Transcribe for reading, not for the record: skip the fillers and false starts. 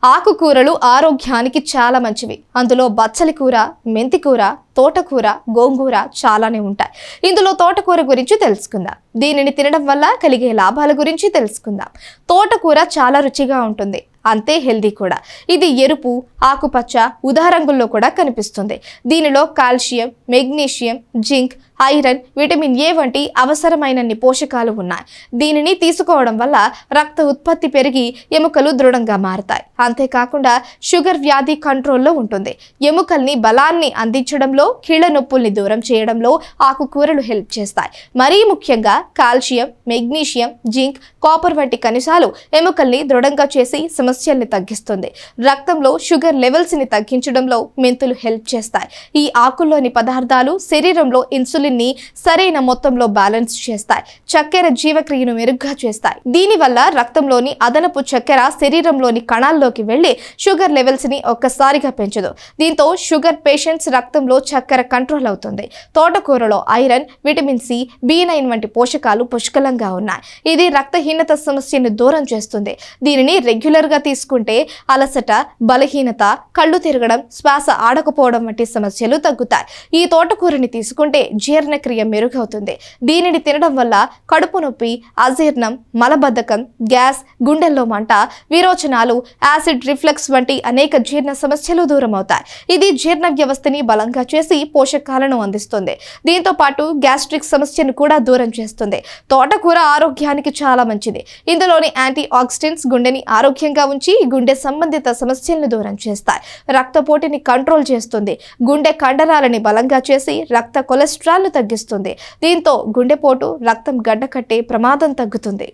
ఆకుకూరలు ఆరోగ్యానికి చాలా మంచివి. అందులో బచ్చలి కూర, మెంతి కూర, తోటకూర, గోంగూర చాలానే ఉంటాయి. ఇందులో తోటకూర గురించి తెలుసుకుందాం. దీనిని తినడం వల్ల కలిగే లాభాల గురించి తెలుసుకుందాం. తోటకూర చాలా రుచిగా ఉంటుంది, అంతే హెల్దీ కూడా. ఇది ఎరుపు, ఆకుపచ్చ, ఊదా రంగుల్లో కూడా కనిపిస్తుంది. దీనిలో calcium, magnesium, zinc, iron, vitamin A వంటి అవసరమైనన్ని పోషకాలు ఉన్నాయి. దీనిని తీసుకోవడం వల్ల రక్త ఉత్పత్తి పెరిగి ఎముకలు దృఢంగా మారతాయి. అంతేకాకుండా షుగర్ వ్యాధి కంట్రోల్లో ఉంటుంది. ఎముకల్ని బలాన్ని అందించడంలో, కీళ్ల నొప్పుల్ని దూరం చేయడంలో ఆకుకూరలు హెల్ప్ చేస్తాయి. మరీ ముఖ్యంగా కాల్షియం, మెగ్నీషియం, జింక్, కాపర్ వంటి ఖనిజాలు ఎముకల్ని దృఢంగా చేసి సమస్యల్ని తగ్గిస్తుంది. రక్తంలో షుగర్ లెవెల్స్ ని తగ్గించడంలో మెంతులు హెల్ప్ చేస్తాయి. ఈ ఆకుల్లోని పదార్థాలు శరీరంలో ఇన్సులిన్ ని సరైన మొత్తంలో బ్యాలెన్స్ చేస్తాయి. చక్కెర జీవక్రియను మెరుగ్గా చేస్తాయి. దీనివల్ల రక్తంలోని అదనపు చక్కెర శరీరంలోని కణాల్లోకి వెళ్లి షుగర్ లెవెల్స్ ని ఒక్కసారిగా పెంచదు. దీంతో షుగర్ పేషెంట్స్ రక్తంలో చక్కెర కంట్రోల్ అవుతుంది. తోటకూరలో ఐరన్, విటమిన్ సి, B9 వంటి పోషకాలు పుష్కలంగా ఉన్నాయి. ఇది రక్తహీనత సమస్యను దూరం చేస్తుంది. దీనిని రెగ్యులర్ గా తీసుకుంటే అలసట, బలహీనత, కళ్ళు తిరగడం, శ్వాస ఆడకపోవడం వంటి సమస్యలు తగ్గుతాయి. ఈ తోటకూరని తీసుకుంటే జీర్ణక్రియ మెరుగవుతుంది. దీనిని తినడం వల్ల కడుపు నొప్పి, అజీర్ణం, మలబద్ధకం, గ్యాస్, గుండెల్లో మంట, విరోచనాలు, యాసిడ్ రిఫ్లక్స్ వంటి అనేక జీర్ణ సమస్యలు దూరం అవుతాయి. ఇది జీర్ణ వ్యవస్థని బలంగా చేసి పోషకాలను అందిస్తుంది. దీంతో పాటు గ్యాస్ట్రిక్ సమస్యను కూడా దూరం చేస్తుంది. తోటకూర ఆరోగ్యానికి చాలా మంచిది. ఇందులోని యాంటీ ఆక్సిడెంట్స్ గుండెని ఆరోగ్యంగా ఉంచి గుండె సంబంధిత సమస్యలను దూరం చేస్తాయి. రక్తపోటుని కంట్రోల్ చేస్తుంది. గుండె కండరాలని బలంగా చేసి రక్త కొలెస్ట్రాల్ తగ్గిస్తుంది. దీంతో గుండెపోటు, రక్తం గడ్డకట్టే ప్రమాదం తగ్గుతుంది.